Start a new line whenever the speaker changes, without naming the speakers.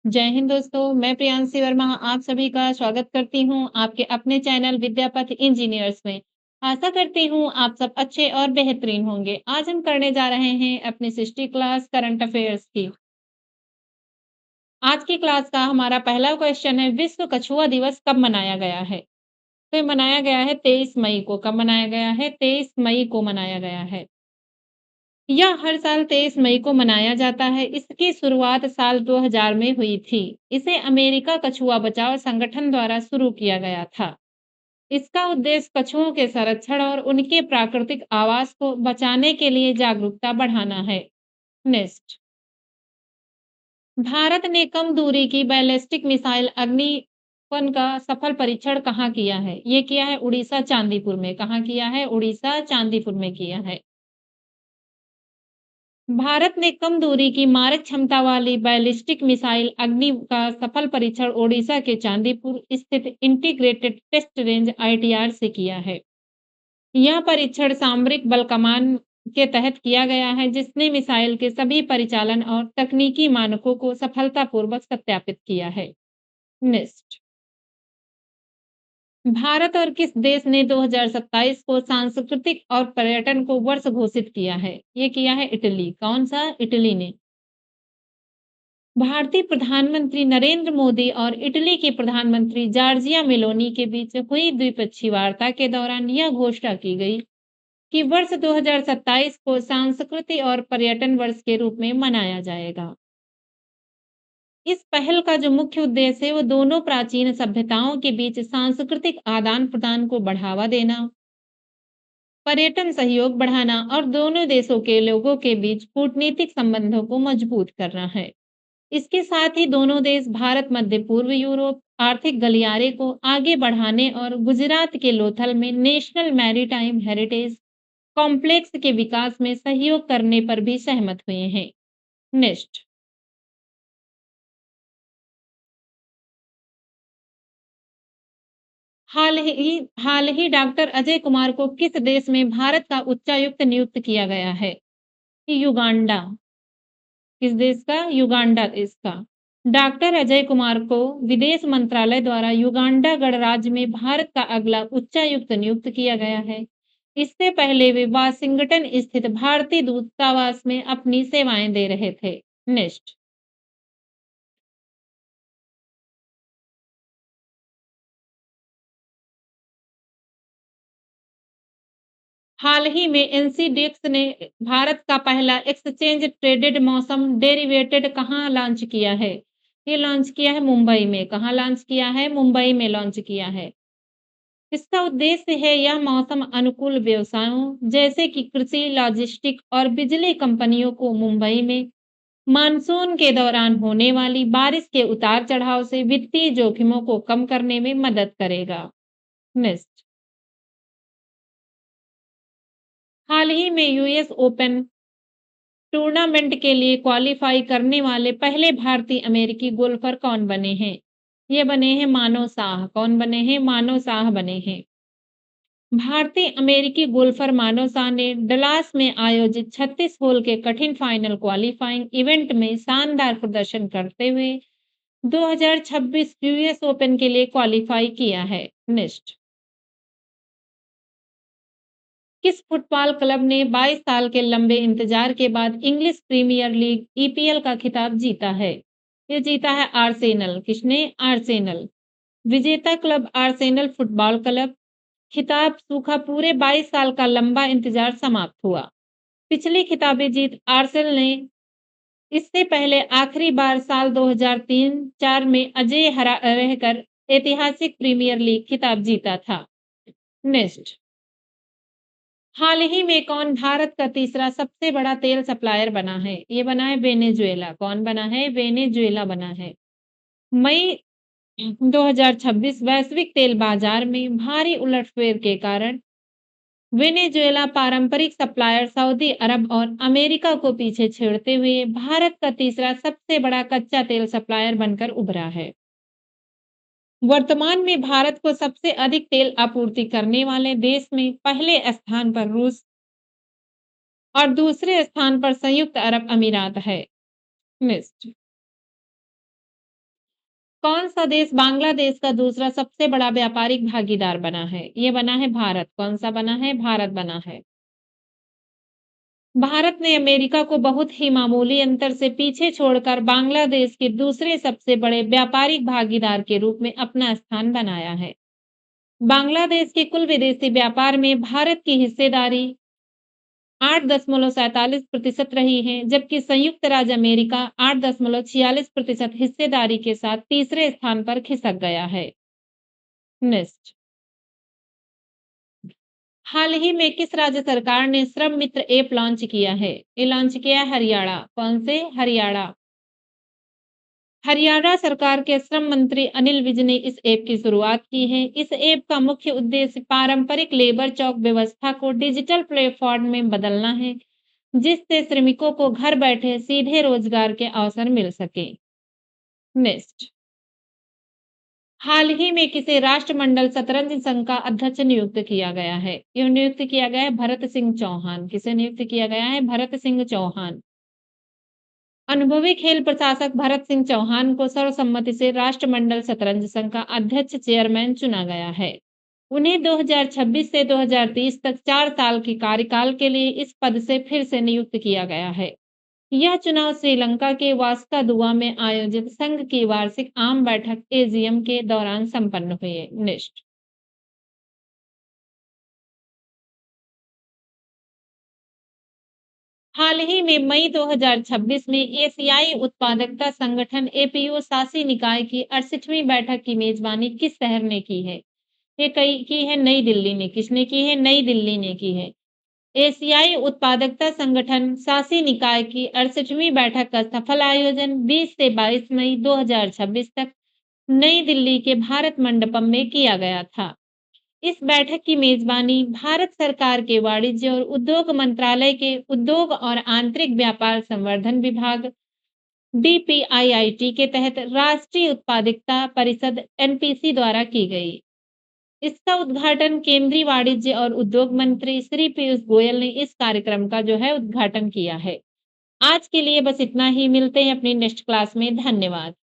जय हिंद दोस्तों, मैं प्रियांशी वर्मा आप सभी का स्वागत करती हूँ आपके अपने चैनल विद्यापथ इंजीनियर्स में। आशा करती हूँ आप सब अच्छे और बेहतरीन होंगे। आज हम करने जा रहे हैं अपनी सृष्टि क्लास करंट अफेयर्स की। आज की क्लास का हमारा पहला क्वेश्चन है, विश्व कछुआ दिवस कब मनाया गया है? तो ये मनाया गया है 23 मई को। कब मनाया गया है? 23 मई को मनाया गया है। यह हर साल 23 मई को मनाया जाता है। इसकी शुरुआत साल 2000 में हुई थी। इसे अमेरिका कछुआ बचाओ संगठन द्वारा शुरू किया गया था। इसका उद्देश्य कछुओं के संरक्षण और उनके प्राकृतिक आवास को बचाने के लिए जागरूकता बढ़ाना है। नेक्स्ट, भारत ने कम दूरी की बैलिस्टिक मिसाइल अग्नि 1 का सफल परीक्षण कहाँ किया है? ये किया है उड़ीसा चांदीपुर में। कहाँ किया है? उड़ीसा चांदीपुर में किया है। भारत ने कम दूरी की मारक क्षमता वाली बैलिस्टिक मिसाइल अग्नि का सफल परीक्षण ओडिशा के चांदीपुर स्थित इंटीग्रेटेड टेस्ट रेंज आईटीआर से किया है। यह परीक्षण सामरिक बल कमान के तहत किया गया है, जिसने मिसाइल के सभी परिचालन और तकनीकी मानकों को सफलतापूर्वक सत्यापित किया है। नेक्स्ट, भारत और किस देश ने 2027 को सांस्कृतिक और पर्यटन को वर्ष घोषित किया है? ये किया है इटली। कौन सा? इटली ने। भारतीय प्रधानमंत्री नरेंद्र मोदी और इटली के प्रधानमंत्री जॉर्जिया मेलोनी के बीच हुई द्विपक्षीय वार्ता के दौरान यह घोषणा की गई कि वर्ष 2027 को सांस्कृतिक और पर्यटन वर्ष के रूप में मनाया जाएगा। इस पहल का जो मुख्य उद्देश्य है वो दोनों प्राचीन सभ्यताओं के बीच सांस्कृतिक आदान-प्रदान को बढ़ावा देना, पर्यटन सहयोग बढ़ाना और दोनों देशों के लोगों के बीच कूटनीतिक संबंधों को मजबूत करना है। इसके साथ ही दोनों देश भारत मध्य पूर्व यूरोप आर्थिक गलियारे को आगे बढ़ाने और गुजरात के लोथल में नेशनल मैरीटाइम हेरिटेज कॉम्प्लेक्स के विकास में सहयोग करने पर भी सहमत हुए हैं। नेक्स्ट, हाल ही डॉक्टर अजय कुमार को किस देश में भारत का उच्चायुक्त नियुक्त किया गया है? युगांडा। किस देश का? युगांडा देश का। डॉक्टर अजय कुमार को विदेश मंत्रालय द्वारा युगांडा गणराज्य में भारत का अगला उच्चायुक्त नियुक्त किया गया है। इससे पहले वे वाशिंगटन स्थित भारतीय दूतावास में अपनी सेवाएं दे रहे थे। नेक्स्ट, हाल ही में एनसीडीएक्स ने भारत का पहला एक्सचेंज ट्रेडेड मौसम डेरिवेटेड कहाँ लॉन्च किया है? ये लॉन्च किया है मुंबई में। कहाँ लॉन्च किया है? मुंबई में लॉन्च किया है। इसका उद्देश्य है यह मौसम अनुकूल व्यवसायों जैसे कि कृषि, लॉजिस्टिक और बिजली कंपनियों को मुंबई में मानसून के दौरान होने वाली बारिश के उतार-चढ़ाव से वित्तीय जोखिमों को कम करने में मदद करेगा। नेक्स्ट, हाल ही में यूएस ओपन टूर्नामेंट के लिए क्वालीफाई करने वाले पहले भारतीय अमेरिकी गोल्फर कौन बने हैं? ये बने हैं मानव साह। कौन बने हैं? मानव साह बने हैं। भारतीय अमेरिकी गोल्फर मानव साह ने डलास में आयोजित 36 होल के कठिन फाइनल क्वालीफाइंग इवेंट में शानदार प्रदर्शन करते हुए 2026 यूएस ओपन के लिए क्वालीफाई किया है। नेक्स्ट, किस फुटबॉल क्लब ने 22 साल के लंबे इंतजार के बाद इंग्लिश प्रीमियर लीग ईपीएल का खिताब जीता है? ये जीता है आर्सेनल। किसने? आर्सेनल। विजेता क्लब आर्सेनल फुटबॉल क्लब। खिताब सूखा पूरे 22 साल का लंबा इंतजार समाप्त हुआ। पिछली खिताबी जीत आर्सेनल ने इससे पहले आखिरी बार साल 2003-4 में अजेय हरा रहकर ऐतिहासिक प्रीमियर लीग खिताब जीता था। नेक्स्ट, हाल ही में कौन भारत का तीसरा सबसे बड़ा तेल सप्लायर बना है? ये बना है वेनेजुएला। कौन बना है? वेनेजुएला बना है। मई 2026 वैश्विक तेल बाजार में भारी उलटफेर के कारण वेनेजुएला पारंपरिक सप्लायर सऊदी अरब और अमेरिका को पीछे छोड़ते हुए भारत का तीसरा सबसे बड़ा कच्चा तेल सप्लायर बनकर उभरा है। वर्तमान में भारत को सबसे अधिक तेल आपूर्ति करने वाले देश में पहले स्थान पर रूस और दूसरे स्थान पर संयुक्त अरब अमीरात है। नेक्स्ट, कौन-सा देश बांग्लादेश का दूसरा सबसे बड़ा व्यापारिक भागीदार बना है? ये बना है भारत। कौन-सा बना है? भारत बना है। भारत ने अमेरिका को बहुत ही मामूली अंतर से पीछे छोड़कर बांग्लादेश के दूसरे सबसे बड़े व्यापारिक भागीदार के रूप में अपना स्थान बनाया है। बांग्लादेश के कुल विदेशी व्यापार में भारत की हिस्सेदारी 8.47% रही है, जबकि संयुक्त राज्य अमेरिका 8.46% हिस्सेदारी के साथ तीसरे स्थान पर खिसक गया है। नेक्स्ट, हाल ही में किस राज्य सरकार ने श्रम मित्र ऐप लॉन्च किया है? ये लॉन्च किया है हरियाणा। कौन से? हरियाणा। हरियाणा सरकार के श्रम मंत्री अनिल विज ने इस ऐप की शुरुआत की है। इस ऐप का मुख्य उद्देश्य पारंपरिक लेबर चौक व्यवस्था को डिजिटल प्लेटफॉर्म में बदलना है, जिससे श्रमिकों को घर बैठे सीधे रोजगार के अवसर मिल सके। नेक्स्ट, हाल ही में किसे राष्ट्रमंडल शतरंज संघ का अध्यक्ष नियुक्त किया गया है? ये नियुक्त किया गया है भरत सिंह चौहान। किसे नियुक्त किया गया है? भरत सिंह चौहान। अनुभवी खेल प्रशासक भरत सिंह चौहान को सर्वसम्मति से राष्ट्रमंडल शतरंज संघ का अध्यक्ष चेयरमैन चुना गया है। उन्हें 2026 से 2030 तक 4 साल के कार्यकाल के लिए इस पद से फिर से नियुक्त किया गया है। यह चुनाव श्रीलंका के वास्कादुआ में आयोजित संघ की वार्षिक आम बैठक एजीएम के दौरान संपन्न हुए। नेक्स्ट, हाल ही में मई 2026 में एशियाई उत्पादकता संगठन एपीओ शासी निकाय की 68वीं बैठक की मेजबानी किस शहर ने की है? ये कई की है नई दिल्ली ने। किसने की है? नई दिल्ली ने की है। एशियाई उत्पादकता संगठन शासी निकाय की 68वीं बैठक का सफल आयोजन 20 से 22 मई 2026 तक नई दिल्ली के भारत मंडपम में किया गया था। इस बैठक की मेजबानी भारत सरकार के वाणिज्य और उद्योग मंत्रालय के उद्योग और आंतरिक व्यापार संवर्धन विभाग डीपीआईआईटी के तहत राष्ट्रीय उत्पादकता परिषद एनपीसी द्वारा की गई। इसका उद्घाटन केंद्रीय वाणिज्य और उद्योग मंत्री श्री पीयूष गोयल ने इस कार्यक्रम का जो है उद्घाटन किया है। आज के लिए बस इतना ही। मिलते हैं अपनी नेक्स्ट क्लास में। धन्यवाद।